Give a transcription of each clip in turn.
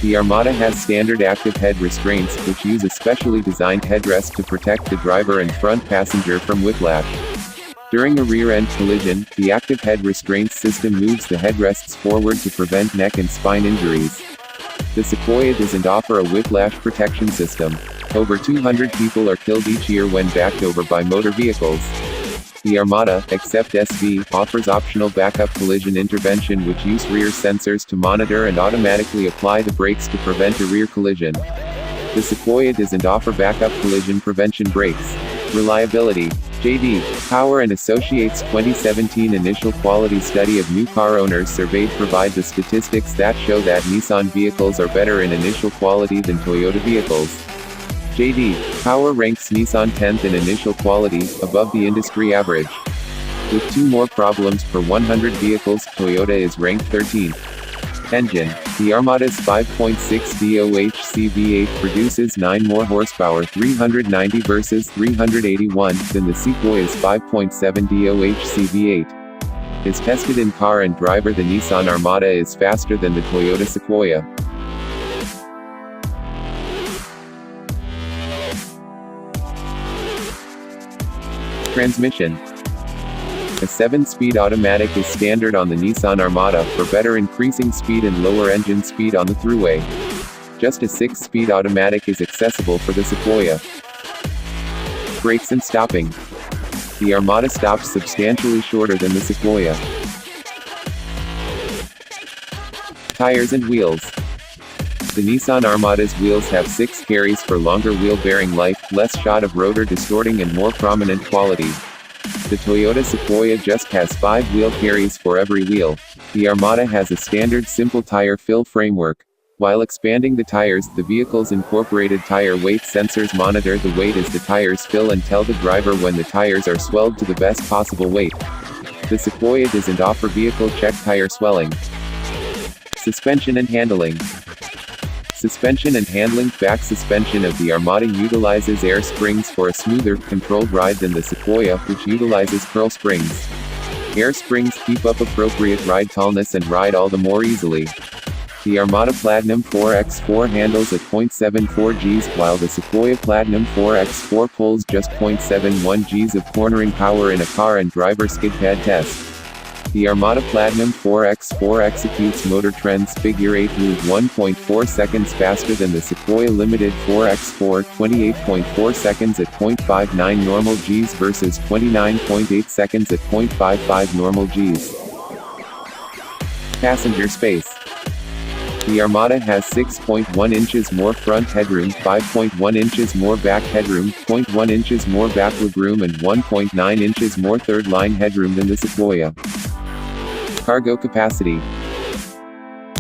The Armada has standard active head restraints, which use a specially designed headrest to protect the driver and front passenger from whiplash. During a rear-end collision, the active head restraints system moves the headrests forward to prevent neck and spine injuries. The Sequoia doesn't offer a whiplash protection system. Over 200 people are killed each year when backed over by motor vehicles. The Armada, except SV, offers optional backup collision intervention which use rear sensors to monitor and automatically apply the brakes to prevent a rear collision. The Sequoia doesn't offer backup collision prevention brakes. Reliability. J.D. Power and Associates' 2017 initial quality study of new car owners surveyed provide the statistics that show that Nissan vehicles are better in initial quality than Toyota vehicles. J.D. Power ranks Nissan 10th in initial quality, above the industry average. With 2 more problems per 100 vehicles, Toyota is ranked 13th. Engine. The Armada's 5.6 DOHC V8 produces 9 more horsepower 390 versus 381 than the Sequoia's 5.7 DOHC V8. As tested in car and driver, the Nissan Armada is faster than the Toyota Sequoia. Transmission. A 7-speed automatic is standard on the Nissan Armada for better increasing speed and lower engine speed on the thruway. Just a 6-speed automatic is accessible for the Sequoia. Brakes and stopping. The Armada stops substantially shorter than the Sequoia. Tires and wheels. The Nissan Armada's wheels have 6 carries for longer wheel bearing life, less shot of rotor distorting and more prominent quality. The Toyota Sequoia just has 5 wheel carries for every wheel. The Armada has a standard simple tire fill framework. While expanding the tires, the vehicle's incorporated tire weight sensors monitor the weight as the tires fill and tell the driver when the tires are swelled to the best possible weight. The Sequoia doesn't offer vehicle check tire swelling. Suspension and handling. Suspension and handling. Back suspension of the Armada utilizes air springs for a smoother, controlled ride than the Sequoia, which utilizes curl springs. Air springs keep up appropriate ride tallness and ride all the more easily. The Armada Platinum 4x4 handles at 0.74 Gs, while the Sequoia Platinum 4x4 pulls just 0.71 Gs of cornering power in a car and driver skid pad test. The Armada Platinum 4x4 executes Motor Trend's Figure 8 move 1.4 seconds faster than the Sequoia Limited 4x4, 28.4 seconds at 0.59 normal Gs versus 29.8 seconds at 0.55 normal Gs. Passenger space. The Armada has 6.1 inches more front headroom, 5.1 inches more back headroom, 0.1 inches more back legroom and 1.9 inches more third-line headroom than the Sequoia. Cargo capacity.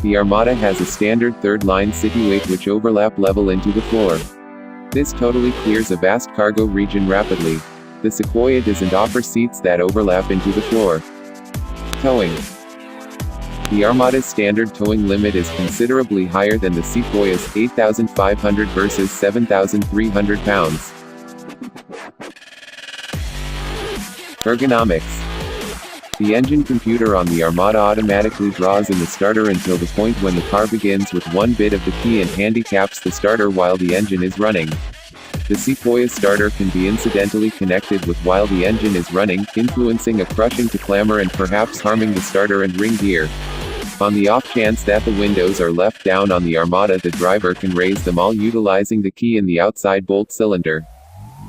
The Armada has a standard third-line city weight which overlap level into the floor. This totally clears a vast cargo region rapidly. The Sequoia doesn't offer seats that overlap into the floor. Towing. The Armada's standard towing limit is considerably higher than the Sequoia's, 8,500 versus 7,300 pounds. Ergonomics. The engine computer on the Armada automatically draws in the starter until the point when the car begins with one bit of the key and handicaps the starter while the engine is running. The Sequoia starter can be incidentally connected with while the engine is running, influencing a crushing to clamor and perhaps harming the starter and ring gear. On the off chance that the windows are left down on the Armada, the driver can raise them all utilizing the key in the outside bolt cylinder.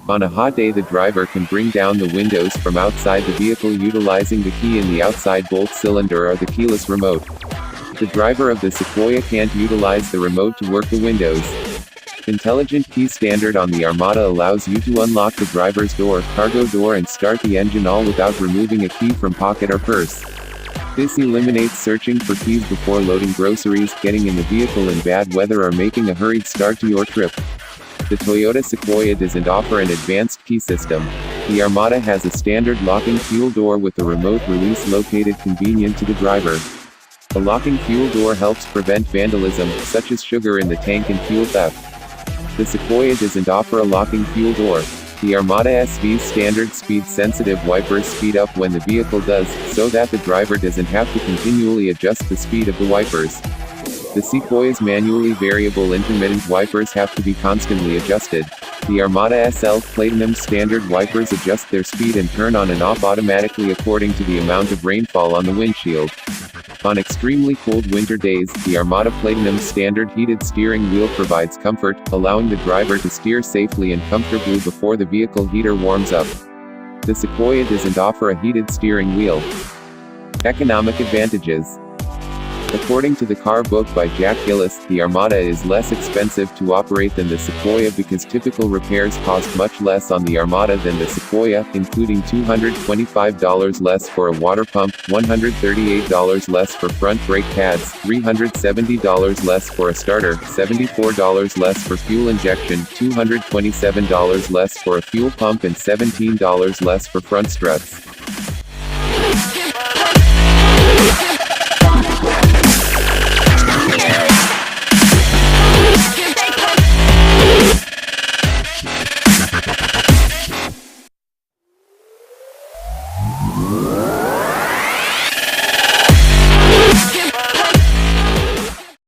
On a hot day, the driver can bring down the windows from outside the vehicle utilizing the key in the outside bolt cylinder or the keyless remote. The driver of the Sequoia can't utilize the remote to work the windows. Intelligent Key standard on the Armada allows you to unlock the driver's door, cargo door and start the engine all without removing a key from pocket or purse. This eliminates searching for keys before loading groceries, getting in the vehicle in bad weather or making a hurried start to your trip. The Toyota Sequoia doesn't offer an advanced key system. The Armada has a standard locking fuel door with a remote release located convenient to the driver. A locking fuel door helps prevent vandalism, such as sugar in the tank and fuel theft. The Sequoia doesn't offer a locking fuel door. The Armada SV's standard speed-sensitive wipers speed up when the vehicle does, so that the driver doesn't have to continually adjust the speed of the wipers. The Sequoia's manually variable intermittent wipers have to be constantly adjusted. The Armada SL Platinum standard wipers adjust their speed and turn on and off automatically according to the amount of rainfall on the windshield. On extremely cold winter days, the Armada Platinum standard heated steering wheel provides comfort, allowing the driver to steer safely and comfortably before the vehicle heater warms up. The Sequoia doesn't offer a heated steering wheel. Economic advantages. According to the car book by Jack Gillis, the Armada is less expensive to operate than the Sequoia because typical repairs cost much less on the Armada than the Sequoia, including $225 less for a water pump, $138 less for front brake pads, $370 less for a starter, $74 less for fuel injection, $227 less for a fuel pump and $17 less for front struts.